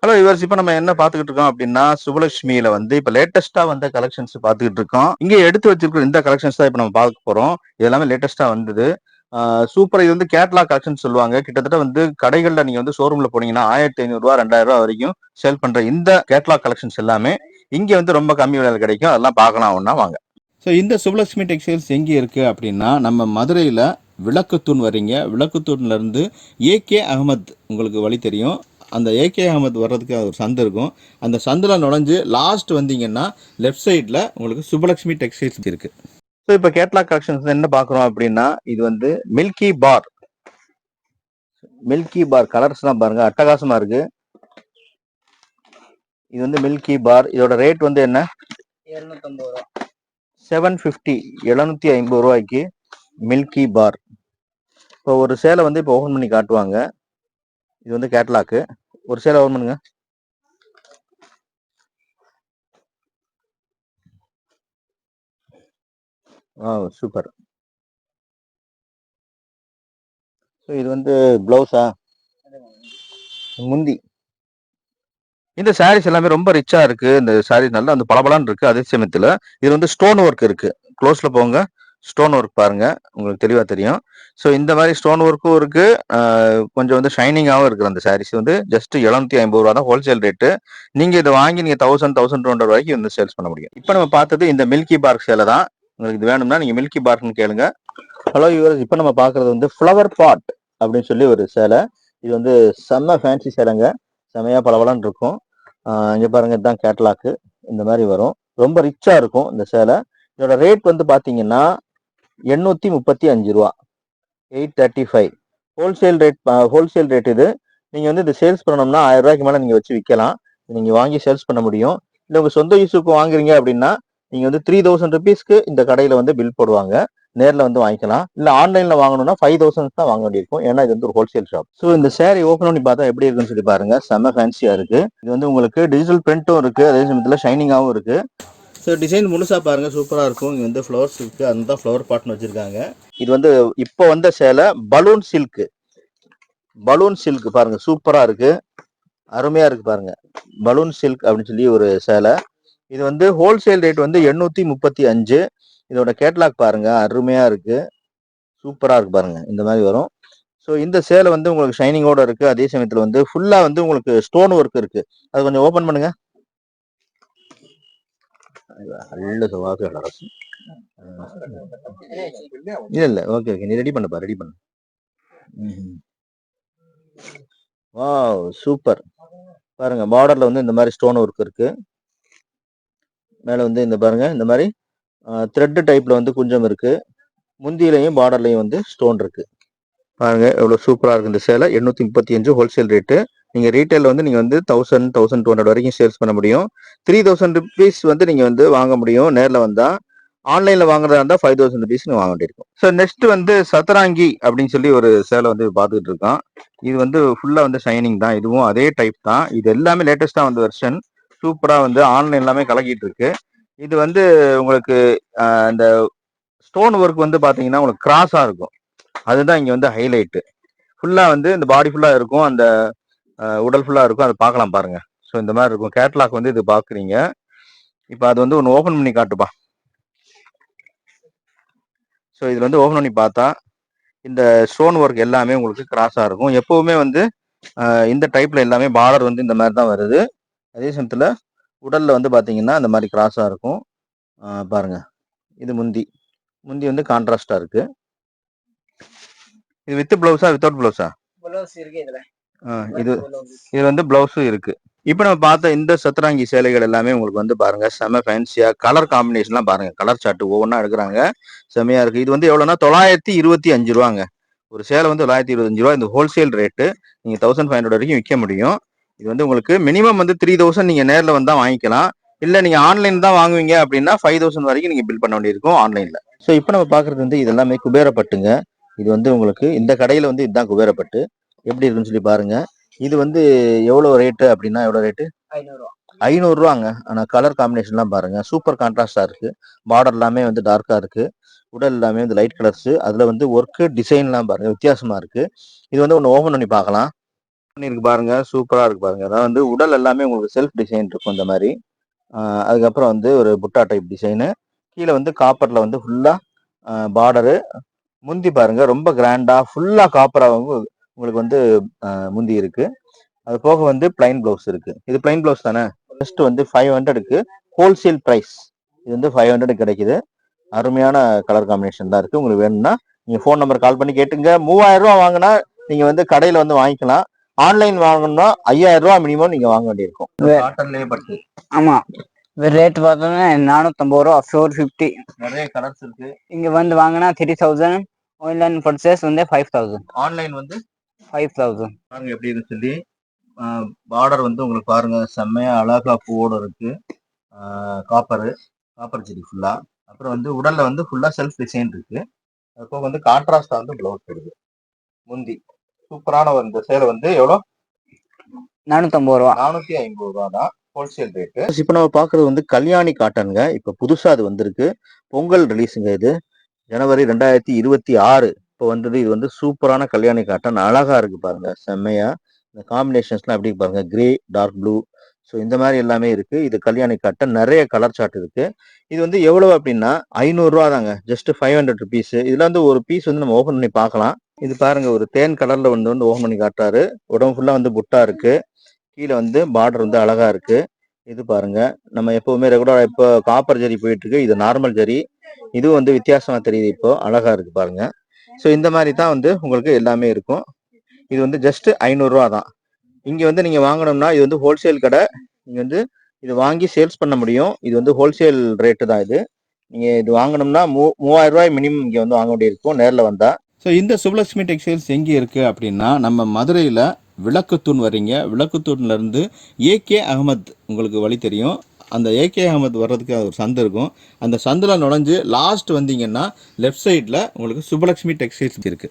Hello viewers, இப்போ நம்ம என்ன பார்த்துக்கிட்டு இருக்கோம் அப்படின்னா சுபலட்சுமியில வந்து இப்போ லேட்டஸ்டா வந்த கலெக்ஷன்ஸ் பார்த்துக்கிட்டு இருக்கோம். இங்க எடுத்து வச்சிருக்கிற இந்த கலெக்ஷன்ஸ் தான் இப்போ நம்ம பார்க்க போறோம். இது எல்லாமே லேட்டஸ்டா வந்தது. சூப்பர். இது வந்து கேட்லாக் கலெக்ஷன் சொல்லுவாங்க. கிட்டத்தட்ட வந்து கடைகள்ல நீங்க வந்து ஷோரூம்ல போனீங்கன்னா 1500 2000 வரைக்கும் சேல் பண்ற இந்த கேட்லாக் கலெக்ஷன்ஸ் எல்லாமே இங்க வந்து ரொம்ப கம்மி விலையில கிடைக்கும். அதெல்லாம் பார்க்கலாம் ஒண்ணா வாங்க. ஸோ இந்த சுபலட்சுமி டெக்ஸ்டைல்ஸ் எங்கே இருக்குது அப்படின்னா நம்ம மதுரையில் விளக்குத்தூண் வரீங்க. விளக்குத்தூண்ல இருந்து ஏகே அகமத் உங்களுக்கு வழி தெரியும். அந்த ஏகே அகமத் வர்றதுக்கு ஒரு சந்து இருக்கும். அந்த சந்தில் நுழைஞ்சு லாஸ்ட் வந்தீங்கன்னா லெஃப்ட் சைடில் உங்களுக்கு சுபலட்சுமி டெக்ஸ்டைல்ஸ் இருக்குது. ஸோ இப்போ கேட்லாக் கலெக்ஷன்ஸ் என்ன பார்க்குறோம் அப்படின்னா இது வந்து மில்கி பார். மில்கி பார் கலர்ஸ்லாம் பாருங்க, அட்டகாசமாக இருக்குது. இது வந்து மில்கி பார். இதோட ரேட் வந்து என்ன? 250 ரூபா. 750 750 ரூபாய்க்கு மில்கி பார். இப்போ ஒரு சேலை வந்து இப்போ ஓபன் பண்ணி காட்டுவாங்க. இது வந்து கேட்லாக்கு. ஒரு சேலை ஓபன் பண்ணுங்க. சூப்பர். ஸோ இது வந்து பிளவுஸா, முந்தி. இந்த சாரீஸ் எல்லாமே ரொம்ப ரிச்சா இருக்கு. இந்த சாரீஸ் நல்லா அந்த பளபளன்னு இருக்கு. அதே சமயத்துல இது வந்து ஸ்டோன் ஒர்க் இருக்கு. க்ளோஸ்ல போங்க, ஸ்டோன் ஒர்க் பாருங்க, உங்களுக்கு தெளிவா தெரியும். ஸோ இந்த மாதிரி ஸ்டோன் ஒர்க்கும் இருக்கு. கொஞ்சம் வந்து ஷைனிங்காகவும் இருக்கு. அந்த சாரீஸ் வந்து ஜஸ்ட் 750 ரூபா தான் ஹோல்சேல் ரேட்டு. நீங்க இதை வாங்கி நீங்க 1000 1200 வந்து சேல்ஸ் பண்ண முடியும். இப்போ நம்ம பார்த்தது இந்த மில்கி பார்க் சேலை தான். உங்களுக்கு இது வேணும்னா நீங்க மில்கி பார்க்னு கேளுங்க. ஹலோ யூவர்ஸ், இப்போ நம்ம பார்க்கறது வந்து ஃப்ளவர் பாட் அப்படின்னு சொல்லி ஒரு சேலை. இது வந்து செம்ம ஃபேன்சி சேலைங்க. செமையா பளபளன்னு இருக்கும். இங்க பாருங்க, இதுதான் கேட்லாக்கு. இந்த மாதிரி வரும். ரொம்ப ரிச்சா இருக்கும் இந்த சேலை. இதோட ரேட் வந்து பாத்தீங்கன்னா 835 ரூபா, 835 ஹோல்சேல் ரேட். ஹோல்சேல் ரேட் இது. நீங்க வந்து இது சேல்ஸ் பண்ணணும்னா 1000 ரூபாய்க்கு மேல நீங்க வச்சு விற்கலாம். நீங்க வாங்கி சேல்ஸ் பண்ண முடியும். இல்ல உங்க சொந்த யூஸுக்கு வாங்குறீங்க அப்படின்னா நீங்க வந்து 3000 ருபீஸ்க்கு இந்த கடையில வந்து பில் போடுவாங்க. நேர்ல வந்து வாங்கிக்கலாம். இல்ல ஆன்லைன்ல வாங்கணும்னா 5000 தான் வாங்க வேண்டியிருக்கும். ஏன்னா இது வந்து ஒரு ஹோல்சேல் ஷாப். ஸோ இந்த சேரீ ஓப்பன் பண்ணி பார்த்தா எப்படி இருக்குன்னு சொல்லி பாருங்க. செம்ம ஃபேன்சியா இருக்கு. இது வந்து உங்களுக்கு டிஜிட்டல் பிரிண்டும் இருக்கு, அதே சமயத்துல ஷைனிங்காகவும் இருக்கு. ஸோ டிசைன் முழுசா பாருங்க, சூப்பரா இருக்கும். இங்க வந்து ஃப்ளவர்ஸ் இருக்கு, அதுதான் ஃப்ளவர் பாட்னு வச்சிருக்காங்க. இது வந்து இப்போ வந்த சேலை பலூன் சில்க். பலூன் சில்க் பாருங்க, சூப்பரா இருக்கு, அருமையா இருக்கு பாருங்க. பலூன் சில்க் அப்படின்னு சொல்லி ஒரு சேலை. இது வந்து ஹோல்சேல் ரேட் வந்து 835. இதோட கேட்லாக் பாருங்க, அருமையா இருக்கு, சூப்பரா இருக்கு பாருங்க. இந்த மாதிரி வரும். ஸோ இந்த சேலை வந்து உங்களுக்கு ஷைனிங்கோட இருக்கு. அதே சமயத்துல வந்து ஃபுல்லா வந்து உங்களுக்கு ஸ்டோன் ஒர்க் இருக்கு. அது கொஞ்சம் ஓபன் பண்ணுங்க. இல்ல ஓகே ஓகே, நீ ரெடி பண்ணப்பா, ரெடி பண்ணு. Wow super. பாருங்க, பார்டர்ல வந்து இந்த மாதிரி ஸ்டோன் ஒர்க் இருக்கு. மேல வந்து இந்த பாருங்க, இந்த மாதிரி த்ரெட் டைப்ல வந்து குஞ்சம் இருக்கு. முந்தியிலையும் பார்டர்லையும் வந்து ஸ்டோன் இருக்கு. பாருங்க எவ்வளவு சூப்பரா இருக்கு இந்த சேலை. 835 ஹோல்சேல் ரேட்டு. நீங்க ரீட்டைல் வந்து நீங்க வந்து 1000 1200 வரைக்கும் சேல்ஸ் பண்ண முடியும். 3000 ருபீஸ் வந்து நீங்க வந்து வாங்க முடியும் நேர்ல வந்தா. ஆன்லைன்ல வாங்குறதா இருந்தா 5000 ருபீஸ் வாங்க வேண்டியிருக்கும். ஸோ நெக்ஸ்ட் வந்து சத்ராங்கி அப்படின்னு சொல்லி ஒரு சேலை வந்து பார்த்துட்டு இருக்கோம். இது வந்து ஃபுல்லா வந்து ஷைனிங் தான். இதுவும் அதே டைப் தான். இது எல்லாமே லேட்டஸ்டா வந்த வெர்ஷன். சூப்பரா வந்து ஆன்லைன் எல்லாமே கலக்கிட்டு இருக்கு. இது வந்து உங்களுக்கு இந்த ஸ்டோன் ஒர்க் வந்து பாத்தீங்கன்னா உங்களுக்கு கிராஸா இருக்கும். அதுதான் இங்க வந்து ஹைலைட். ஃபுல்லா வந்து இந்த பாடி ஃபுல்லா இருக்கும், அந்த உடல் ஃபுல்லா இருக்கும். அதை பார்க்கலாம் பாருங்க. ஸோ இந்த மாதிரி இருக்கும். கேட்லாக் வந்து இது பாக்குறீங்க. இப்போ அது வந்து ஒன்று ஓபன் பண்ணி காட்டுப்பா. ஸோ இதுல வந்து ஓபன் பண்ணி பார்த்தா இந்த ஸ்டோன் ஒர்க் எல்லாமே உங்களுக்கு கிராஸா இருக்கும். எப்பவுமே வந்து இந்த டைப்ல எல்லாமே பார்டர் வந்து இந்த மாதிரி தான் வருது. அதே சமயத்துல உடல்ல வந்து பாத்தீங்கன்னா இந்த மாதிரி கிராஸா இருக்கும். பாருங்க, இது முந்தி. முந்தி வந்து கான்ட்ராஸ்டா இருக்கு. இது வித் பிளவுஸா வித்தவுட் பிளவுஸா? பிளவுஸ் இருக்கு இதுல. இது இது வந்து பிளவுஸும் இருக்கு. இப்போ நம்ம பார்த்த இந்த சத்ராங்கி சேலைகள் எல்லாமே உங்களுக்கு வந்து பாருங்க செம ஃபேன்சியா, கலர் காம்பினேஷன்லாம் பாருங்க, கலர் சார்ட் ஒவ்வொன்றா எடுக்கிறாங்க, செமையா இருக்கு. இது வந்து எவ்வளோனா 925 ரூபாங்க. ஒரு சேலை வந்து 925 ரூபா. இந்த ஹோல்சேல் ரேட்டு. நீங்க 1500 வரைக்கும் விற்க முடியும். இது வந்து உங்களுக்கு மினிமம் வந்து 3000 நீங்க நேரில் வந்தா வாங்கிக்கலாம். இல்ல நீங்க ஆன்லைன் தான் வாங்குவீங்க அப்படின்னா 5000 வரைக்கும் நீங்க பில் பண்ண வேண்டியிருக்கும் ஆன்லைன்ல. ஸோ இப்போ நம்ம பார்க்கறது வந்து இது எல்லாமே குபேரப்பட்டுங்க. இது வந்து உங்களுக்கு இந்த கடையில வந்து இதுதான் குபேரப்பட்டு. எப்படி இருக்குன்னு சொல்லி பாருங்க. இது வந்து எவ்வளவு ரேட்டு அப்படின்னா, எவ்வளவு ரேட்டு? 500 ரூபாங்க. ஆனா கலர் காம்பினேஷன்லாம் பாருங்க, சூப்பர் கான்ட்ராஸ்டா இருக்கு. பார்டர் எல்லாமே வந்து டார்க்கா இருக்கு. உடல் எல்லாமே வந்து லைட் கலர்ஸ். அதுல வந்து ஒர்க் டிசைன்லாம் பாருங்க வித்தியாசமா இருக்கு. இது வந்து ஒன்று ஓபன் பண்ணி பார்க்கலாம். பண்ணிருக்கு பாருங்க, சூப்பரா இருக்கு பாருங்க. அதாவது வந்து உடல் எல்லாமே உங்களுக்கு செல்ஃப் டிசைன் இருக்கும் இந்த மாதிரி. அதுக்கப்புறம் வந்து ஒரு புட்டா டைப் டிசைனு, கீழே வந்து காப்பர்ல வந்து ஃபுல்லா பார்டரு. முந்தி பாருங்க ரொம்ப கிராண்டா ஃபுல்லா காப்பரா உங்களுக்கு வந்து முந்தி இருக்கு. அது போக வந்து பிளைன் பிளவுஸ் இருக்கு. இது பிளைன் பிளவுஸ் தானே. ஜஸ்ட் வந்து 500க்கு ஹோல்சேல் பிரைஸ். இது வந்து 500 கிடைக்குது. அருமையான கலர் காம்பினேஷன் தான் இருக்கு. உங்களுக்கு வேணும்னா நீங்க ஃபோன் நம்பர் கால் பண்ணி கேட்டுங்க. 3000 ரூபா வாங்கினா நீங்க வந்து கடையில வந்து வாங்கிக்கலாம். ஆன்லைன் வாங்கணும்னா 5000 ரூபா மினிமம் நீங்க வாங்க வேண்டியிருக்கும். காட்டன்லயே பட்டு. ஆமா, ரேட் பார்த்தோன்னா 450 ரூபா, 450. நிறைய கலர்ஸ் இருக்கு. இங்க வந்து வாங்கினா 3000, ஆன்லைன் பர்ச்சேஸ் வந்து 5000. ஆன்லைன் வந்து 5000. பாருங்க எப்படி இருக்கு சொல்லி. பார்டர் வந்து உங்களுக்கு பாருங்க செம்மையா அழகா பூவோட இருக்கு. காப்பர் ஜெரி ஃபுல்லா. அப்புறம் வந்து உடல்ல வந்து ஃபுல்லா செல்ஃப் டிசைன் இருக்கு. அப்போ வந்து கான்ட்ராஸ்டா வந்து ப்ளவுஸ் வருது. முந்தி சூப்பரான ஒரு இந்த சேலை வந்து எவ்வளோ? 450 ரூபா. 450 ரூபா தான் ஹோல்சேல் ரேட்டு. இப்போ நம்ம பார்க்கறது வந்து கல்யாணி காட்டனுங்க. இப்போ புதுசா அது வந்திருக்கு. பொங்கல் ரிலீஸுங்க இது. ஜனவரி 2026 இப்போ வந்தது. இது வந்து சூப்பரான கல்யாணி காட்டன். அழகா இருக்கு பாருங்க, செம்மையா. இந்த காம்பினேஷன்ஸ்லாம் எப்படி பாருங்க, கிரே டார்க் ப்ளூ. ஸோ இந்த மாதிரி எல்லாமே இருக்கு. இது கல்யாணி காட்டன். நிறைய கலர் சார்ட் இருக்கு. இது வந்து எவ்வளவு அப்படின்னா 500 ரூபா தாங்க. Just 500 rupees. இதுல வந்து ஒரு பீஸ் வந்து நம்ம ஓபன் பண்ணி பார்க்கலாம். இது பாருங்க, ஒரு தேன் கலர்ல வந்து ஓபன் பண்ணி காட்டுறாரு. உடம்பு ஃபுல்லா வந்து புட்டா இருக்கு. கீழே வந்து பார்டர் வந்து அழகா இருக்கு. இது பாருங்க, நம்ம எப்பவுமே ரெகுலரா இப்போ காப்பர் ஜரி போயிட்டு இருக்கு. இது நார்மல் ஜரி. இது வந்து வித்தியாசமா தெரியுது. இப்போ அழகா இருக்கு பாருங்க. ஸோ இந்த மாதிரி தான் வந்து உங்களுக்கு எல்லாமே இருக்கும். இது வந்து ஜஸ்ட் 500 ரூபா தான். இங்க வந்து நீங்க வாங்கணும்னா இது வந்து ஹோல்சேல் கடை. நீங்க வந்து இது வாங்கி சேல்ஸ் பண்ண முடியும். இது வந்து ஹோல்சேல் ரேட்டு தான் இது. நீங்க இது வாங்கணும்னா 3000 ரூபாய் மினிமம் இங்க வந்து வாங்க வேண்டியிருக்கும் நேரில் வந்தா. ஸோ இந்த சுபலட்சுமி டெக்ஸ்டைல்ஸ் எங்கே இருக்கு அப்படின்னா, நம்ம மதுரையில் விளக்குத்தூண் வரீங்க. விளக்குத்தூண்ல இருந்து ஏகே அகமத் உங்களுக்கு வழி தெரியும். அந்த ஏகே அகமத் வர்றதுக்கு ஒரு சந்து இருக்கும். அந்த சந்தில் நுழைஞ்சு லாஸ்ட் வந்தீங்கன்னா லெஃப்ட் சைடில் உங்களுக்கு சுபலட்சுமி டெக்ஸ்டைல்ஸ் இருக்கு.